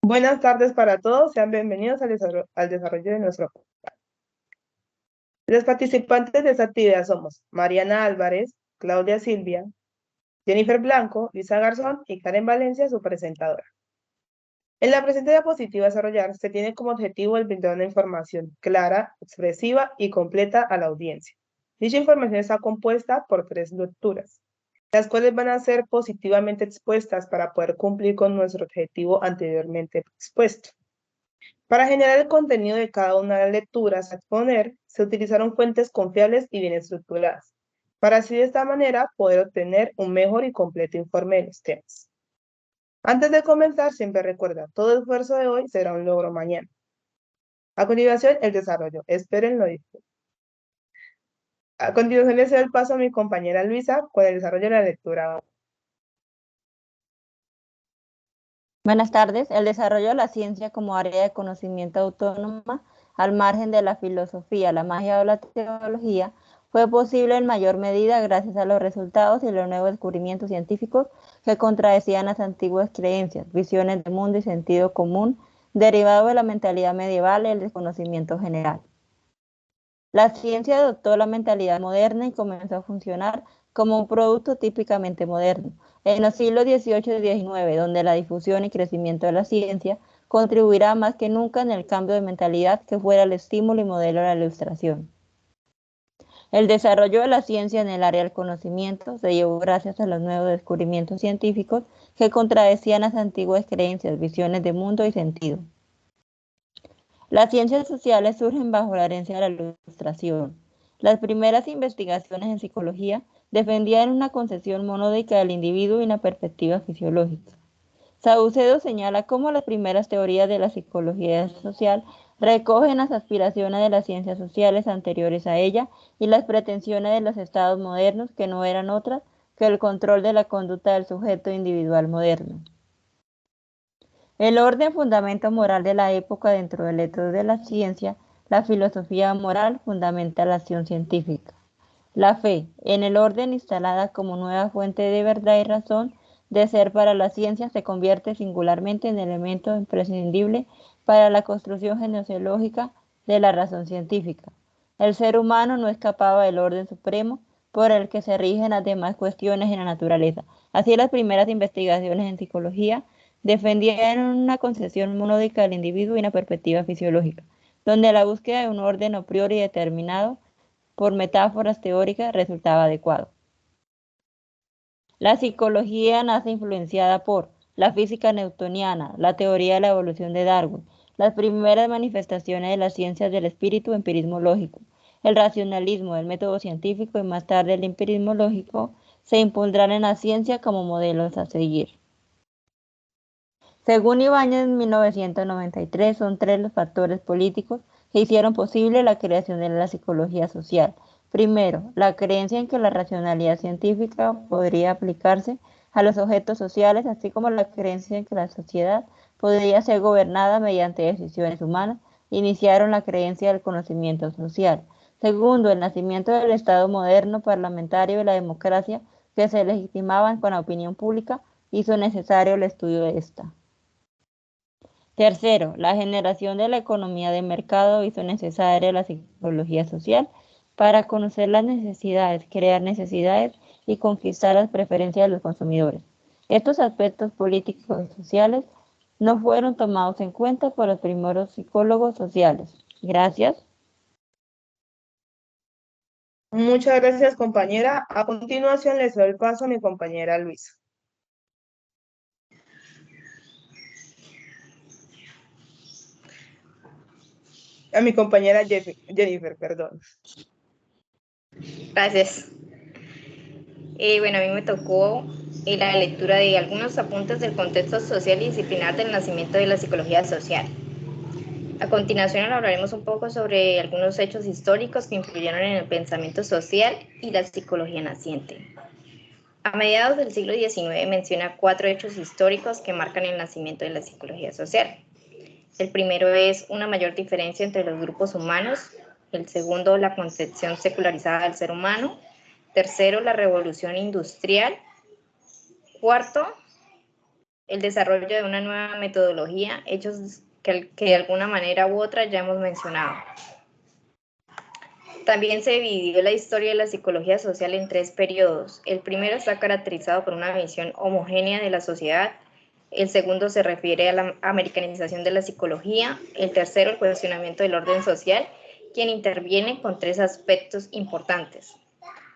Buenas tardes para todos, sean bienvenidos al desarrollo de nuestro podcast. Los participantes de esta actividad somos Mariana Álvarez, Claudia Silvia, Jennifer Blanco, Luisa Garzón y Karen Valencia, su presentadora. En la presente diapositiva a desarrollar se tiene como objetivo el brindar una información clara, expresiva y completa a la audiencia. Dicha información está compuesta por 3 lecturas, las cuales van a ser positivamente expuestas para poder cumplir con nuestro objetivo anteriormente expuesto. Para generar el contenido de cada una de las lecturas a exponer, se utilizaron fuentes confiables y bien estructuradas, para así de esta manera poder obtener un mejor y completo informe de los temas. Antes de comenzar, siempre recuerda, todo esfuerzo de hoy será un logro mañana. A continuación, el desarrollo. Espérenlo. A continuación, le cedo el paso a mi compañera Luisa con el desarrollo de la lectura. Buenas tardes. El desarrollo de la ciencia como área de conocimiento autónoma al margen de la filosofía, la magia o la teología fue posible en mayor medida gracias a los resultados y los nuevos descubrimientos científicos que contradecían las antiguas creencias, visiones del mundo y sentido común derivado de la mentalidad medieval y el desconocimiento general. La ciencia adoptó la mentalidad moderna y comenzó a funcionar como un producto típicamente moderno. En los siglos XVIII y XIX, donde la difusión y crecimiento de la ciencia contribuirá más que nunca en el cambio de mentalidad que fuera el estímulo y modelo de la ilustración. El desarrollo de la ciencia en el área del conocimiento se llevó gracias a los nuevos descubrimientos científicos que contradecían las antiguas creencias, visiones de mundo y sentido. Las ciencias sociales surgen bajo la herencia de la Ilustración. Las primeras investigaciones en psicología defendían una concepción monódica del individuo y una perspectiva fisiológica. Saucedo señala cómo las primeras teorías de la psicología social recogen las aspiraciones de las ciencias sociales anteriores a ella y las pretensiones de los estados modernos que no eran otras que el control de la conducta del sujeto individual moderno. El orden fundamento moral de la época dentro del etos de la ciencia, la filosofía moral fundamenta la acción científica. La fe, en el orden instalada como nueva fuente de verdad y razón de ser para la ciencia, se convierte singularmente en elemento imprescindible para la construcción genealógica de la razón científica. El ser humano no escapaba del orden supremo por el que se rigen las demás cuestiones en la naturaleza. Así, las primeras investigaciones en psicología defendían una concepción monódica del individuo y una perspectiva fisiológica, donde la búsqueda de un orden a priori determinado por metáforas teóricas resultaba adecuado. La psicología nace influenciada por la física newtoniana, la teoría de la evolución de Darwin, las primeras manifestaciones de las ciencias del espíritu, empirismo lógico, el racionalismo, el método científico y más tarde el empirismo lógico se impondrán en la ciencia como modelos a seguir. Según Ibáñez, en 1993, son 3 los factores políticos que hicieron posible la creación de la psicología social. Primero, la creencia en que la racionalidad científica podría aplicarse a los objetos sociales, así como la creencia en que la sociedad podría ser gobernada mediante decisiones humanas, iniciaron la creencia del conocimiento social. Segundo, el nacimiento del Estado moderno, parlamentario y la democracia, que se legitimaban con la opinión pública, hizo necesario el estudio de esta. Tercero, la generación de la economía de mercado hizo necesaria la psicología social para conocer las necesidades, crear necesidades y conquistar las preferencias de los consumidores. Estos aspectos políticos y sociales no fueron tomados en cuenta por los primeros psicólogos sociales. Gracias. Muchas gracias, compañera. A continuación, les doy el paso a mi compañera Luisa. A mi compañera Jennifer, perdón. Gracias. Bueno, a mí me tocó la lectura de algunos apuntes del contexto social y disciplinar del nacimiento de la psicología social. A continuación hablaremos un poco sobre algunos hechos históricos que influyeron en el pensamiento social y la psicología naciente. A mediados del siglo XIX menciona 4 hechos históricos que marcan el nacimiento de la psicología social. El primero es una mayor diferencia entre los grupos humanos. El segundo, la concepción secularizada del ser humano. Tercero, la revolución industrial. Cuarto, el desarrollo de una nueva metodología, hechos que de alguna manera u otra ya hemos mencionado. También se dividió la historia de la psicología social en 3 periodos. El primero está caracterizado por una visión homogénea de la sociedad. El segundo se refiere a la americanización de la psicología. El tercero, el cuestionamiento del orden social, quien interviene con 3 aspectos importantes: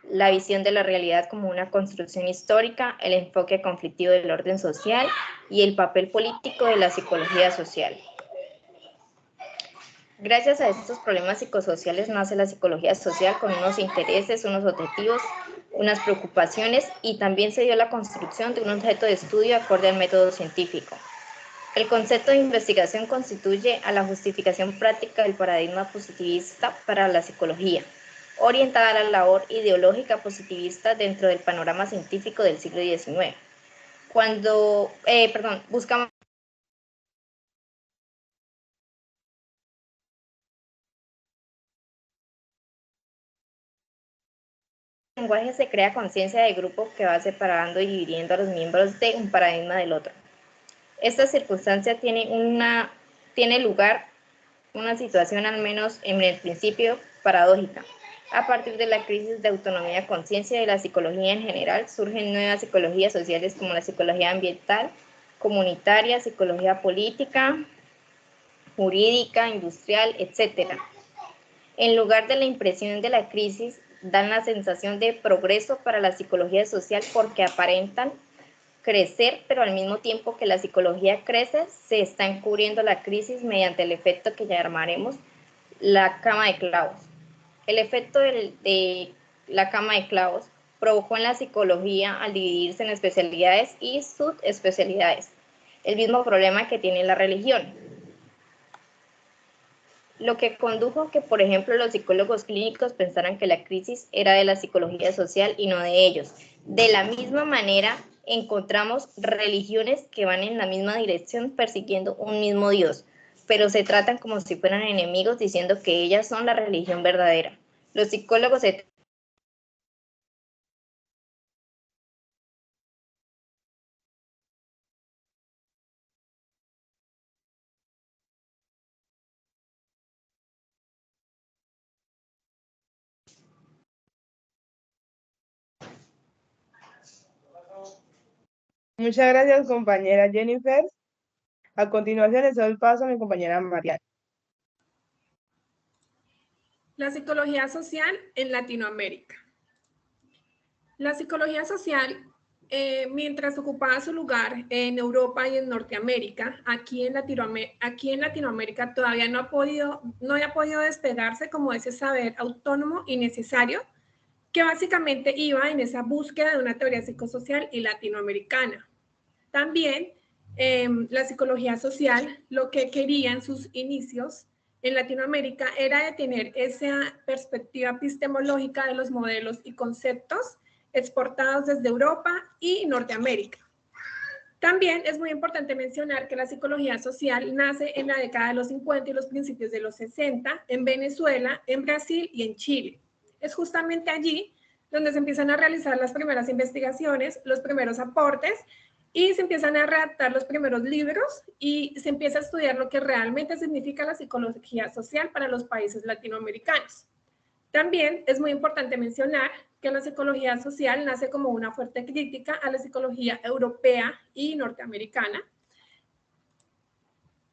la visión de la realidad como una construcción histórica, el enfoque conflictivo del orden social y el papel político de la psicología social. Gracias a estos problemas psicosociales nace la psicología social con unos intereses, unos objetivos, unas preocupaciones, y también se dio la construcción de un objeto de estudio acorde al método científico. El concepto de investigación constituye a la justificación práctica del paradigma positivista para la psicología, orientada a la labor ideológica positivista dentro del panorama científico del siglo XIX. Buscamos el lenguaje se crea conciencia de grupo que va separando y dividiendo a los miembros de un paradigma del otro. Esta circunstancia tiene lugar una situación, al menos en el principio, paradójica. A partir de la crisis de autonomía-conciencia de la psicología en general, surgen nuevas psicologías sociales como la psicología ambiental, comunitaria, psicología política, jurídica, industrial, etc. En lugar de la impresión de la crisis, dan la sensación de progreso para la psicología social porque aparentan crecer, pero al mismo tiempo que la psicología crece, se está encubriendo la crisis mediante el efecto que llamaremos la cama de clavos. El efecto de la cama de clavos provocó en la psicología al dividirse en especialidades y subespecialidades, el mismo problema que tiene la religión. Lo que condujo a que, por ejemplo, los psicólogos clínicos pensaran que la crisis era de la psicología social y no de ellos. De la misma manera, encontramos religiones que van en la misma dirección persiguiendo un mismo Dios, pero se tratan como si fueran enemigos, diciendo que ellas son la religión verdadera. Los psicólogos se Muchas gracias, compañera Jennifer. A continuación, le doy el paso a mi compañera Mariana. La psicología social en Latinoamérica. La psicología social, mientras ocupaba su lugar en Europa y en Norteamérica, aquí en Latinoamérica todavía no había podido despegarse como ese saber autónomo y necesario que básicamente iba en esa búsqueda de una teoría psicosocial y latinoamericana. También la psicología social lo que quería en sus inicios en Latinoamérica era de tener esa perspectiva epistemológica de los modelos y conceptos exportados desde Europa y Norteamérica. También es muy importante mencionar que la psicología social nace en la década de los 50 y los principios de los 60 en Venezuela, en Brasil y en Chile. Es justamente allí donde se empiezan a realizar las primeras investigaciones, los primeros aportes, y se empiezan a redactar los primeros libros y se empieza a estudiar lo que realmente significa la psicología social para los países latinoamericanos. También es muy importante mencionar que la psicología social nace como una fuerte crítica a la psicología europea y norteamericana,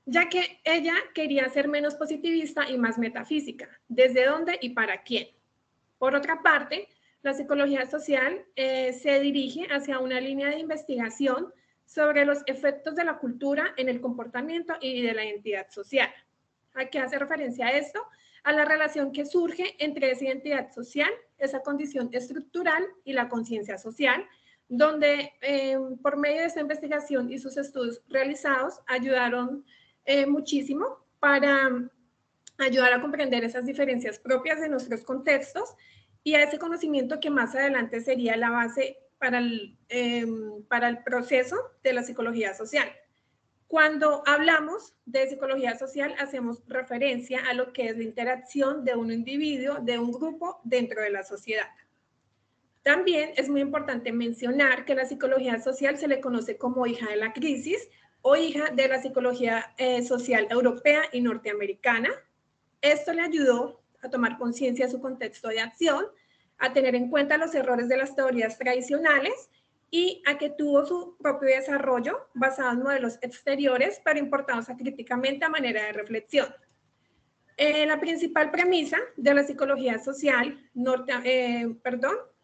ya que ella quería ser menos positivista y más metafísica. ¿Desde dónde y para quién? Por otra parte, la psicología social se dirige hacia una línea de investigación sobre los efectos de la cultura en el comportamiento y de la identidad social. ¿A qué hace referencia esto? A la relación que surge entre esa identidad social, esa condición estructural y la conciencia social, donde por medio de esta investigación y sus estudios realizados ayudaron muchísimo para ayudar a comprender esas diferencias propias de nuestros contextos y a ese conocimiento que más adelante sería la base para el proceso de la psicología social. Cuando hablamos de psicología social, hacemos referencia a lo que es la interacción de un individuo, de un grupo dentro de la sociedad. También es muy importante mencionar que la psicología social se le conoce como hija de la crisis o hija de la psicología social europea y norteamericana. Esto le ayudó a tomar conciencia de su contexto de acción, a tener en cuenta los errores de las teorías tradicionales y a que tuvo su propio desarrollo basado en modelos exteriores, pero importados críticamente a manera de reflexión. La principal premisa de la psicología social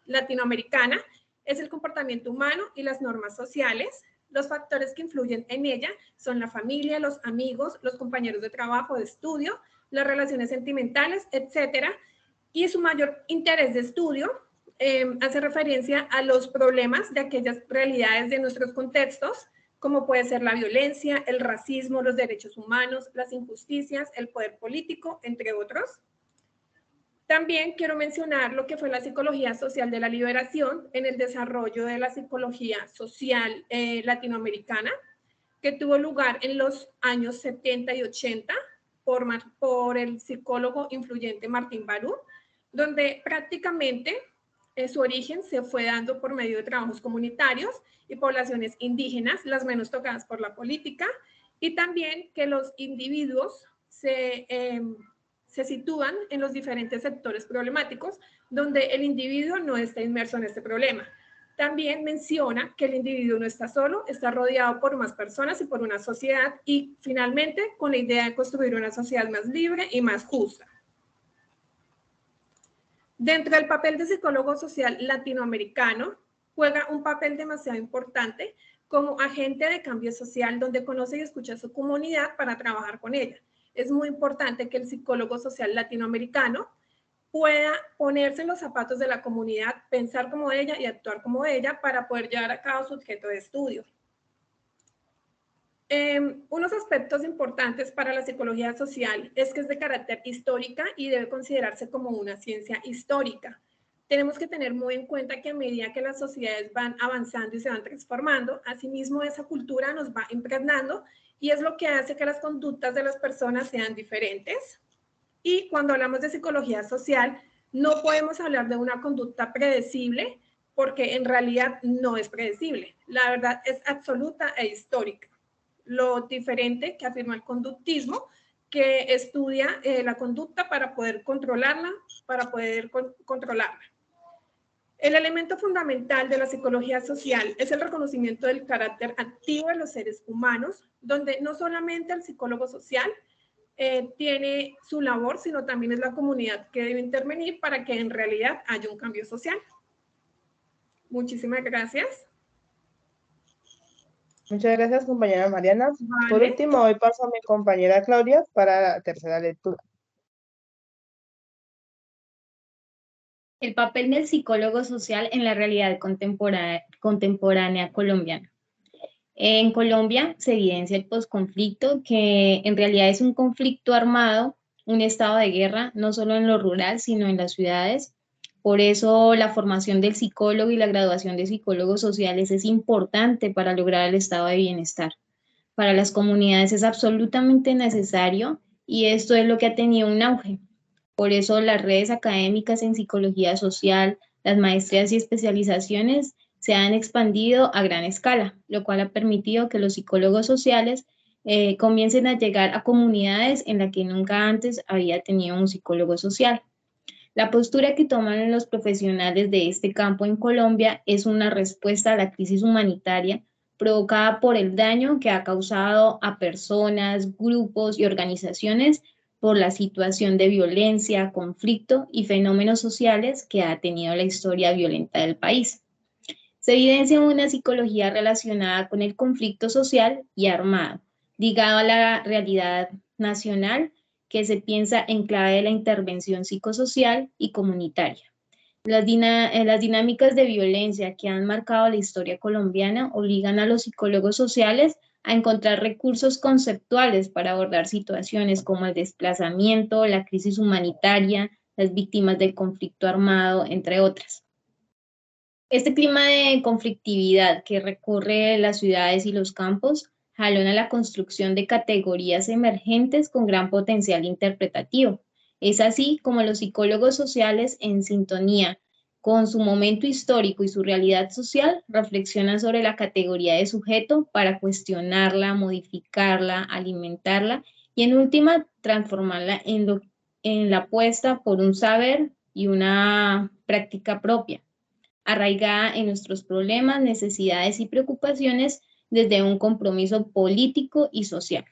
latinoamericana es el comportamiento humano y las normas sociales. Los factores que influyen en ella son la familia, los amigos, los compañeros de trabajo, de estudio, las relaciones sentimentales, etcétera. Y su mayor interés de estudio hace referencia a los problemas de aquellas realidades de nuestros contextos, como puede ser la violencia, el racismo, los derechos humanos, las injusticias, el poder político, entre otros. También quiero mencionar lo que fue la psicología social de la liberación en el desarrollo de la psicología social latinoamericana, que tuvo lugar en los años 70 y 80 por el psicólogo influyente Martín Barú, donde prácticamente su origen se fue dando por medio de trabajos comunitarios y poblaciones indígenas, las menos tocadas por la política, y también que los individuos se sitúan en los diferentes sectores problemáticos donde el individuo no está inmerso en este problema. También menciona que el individuo no está solo, está rodeado por más personas y por una sociedad, y finalmente con la idea de construir una sociedad más libre y más justa. Dentro del papel de psicólogo social latinoamericano, juega un papel demasiado importante como agente de cambio social, donde conoce y escucha a su comunidad para trabajar con ella. Es muy importante que el psicólogo social latinoamericano pueda ponerse en los zapatos de la comunidad, pensar como ella y actuar como ella para poder llevar a cabo su objeto de estudio. Unos aspectos importantes para la psicología social es que es de carácter histórica y debe considerarse como una ciencia histórica. Tenemos que tener muy en cuenta que a medida que las sociedades van avanzando y se van transformando, asimismo esa cultura nos va impregnando y es lo que hace que las conductas de las personas sean diferentes. Y cuando hablamos de psicología social, no podemos hablar de una conducta predecible porque en realidad no es predecible. La verdad es absoluta e histórica. Lo diferente que afirma el conductismo, que estudia la conducta para poder controlarla, El elemento fundamental de la psicología social es el reconocimiento del carácter activo de los seres humanos, donde no solamente el psicólogo social tiene su labor, sino también es la comunidad que debe intervenir para que en realidad haya un cambio social. Muchísimas gracias. Muchas gracias, compañera Mariana. Vale. Por último, hoy paso a mi compañera Claudia para la tercera lectura. El papel del psicólogo social en la realidad contemporánea colombiana. En Colombia se evidencia el posconflicto, que en realidad es un conflicto armado, un estado de guerra, no solo en lo rural, sino en las ciudades. Por eso la formación del psicólogo y la graduación de psicólogos sociales es importante para lograr el estado de bienestar. Para las comunidades es absolutamente necesario y esto es lo que ha tenido un auge. Por eso las redes académicas en psicología social, las maestrías y especializaciones se han expandido a gran escala, lo cual ha permitido que los psicólogos sociales comiencen a llegar a comunidades en las que nunca antes había tenido un psicólogo social. La postura que toman los profesionales de este campo en Colombia es una respuesta a la crisis humanitaria provocada por el daño que ha causado a personas, grupos y organizaciones por la situación de violencia, conflicto y fenómenos sociales que ha tenido la historia violenta del país. Se evidencia una psicología relacionada con el conflicto social y armado, ligado a la realidad nacional, que se piensa en clave de la intervención psicosocial y comunitaria. Las dinámicas de violencia que han marcado la historia colombiana obligan a los psicólogos sociales a encontrar recursos conceptuales para abordar situaciones como el desplazamiento, la crisis humanitaria, las víctimas del conflicto armado, entre otras. Este clima de conflictividad que recorre las ciudades y los campos jalona la construcción de categorías emergentes con gran potencial interpretativo. Es así como los psicólogos sociales, en sintonía con su momento histórico y su realidad social, reflexionan sobre la categoría de sujeto para cuestionarla, modificarla, alimentarla y en última transformarla en la apuesta por un saber y una práctica propia, arraigada en nuestros problemas, necesidades y preocupaciones desde un compromiso político y social.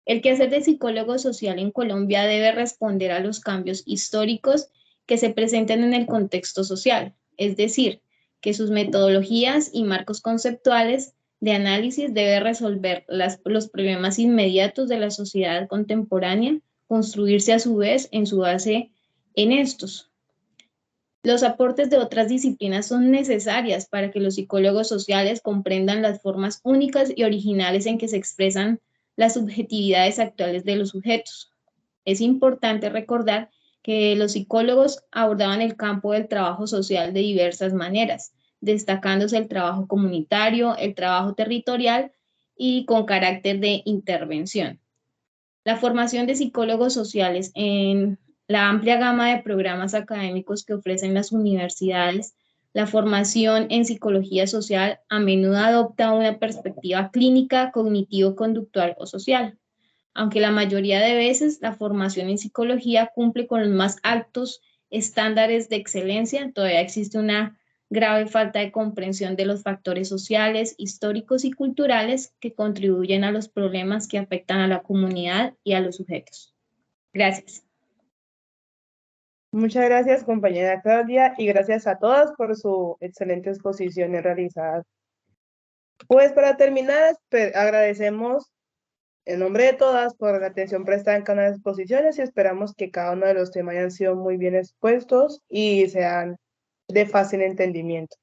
El quehacer de psicólogo social en Colombia debe responder a los cambios históricos que se presenten en el contexto social, es decir, que sus metodologías y marcos conceptuales de análisis deben resolver los problemas inmediatos de la sociedad contemporánea, construirse a su vez en su base en estos. Los aportes de otras disciplinas son necesarias para que los psicólogos sociales comprendan las formas únicas y originales en que se expresan las subjetividades actuales de los sujetos. Es importante recordar que los psicólogos abordaban el campo del trabajo social de diversas maneras, destacándose el trabajo comunitario, el trabajo territorial y con carácter de intervención. La formación de psicólogos sociales en la amplia gama de programas académicos que ofrecen las universidades, la formación en psicología social a menudo adopta una perspectiva clínica, cognitivo-conductual o social. Aunque la mayoría de veces la formación en psicología cumple con los más altos estándares de excelencia, todavía existe una grave falta de comprensión de los factores sociales, históricos y culturales que contribuyen a los problemas que afectan a la comunidad y a los sujetos. Gracias. Muchas gracias, compañera Claudia, y gracias a todas por su excelente exposición realizada. Pues para terminar, agradecemos en nombre de todas por la atención prestada en cada una de las exposiciones y esperamos que cada uno de los temas hayan sido muy bien expuestos y sean de fácil entendimiento.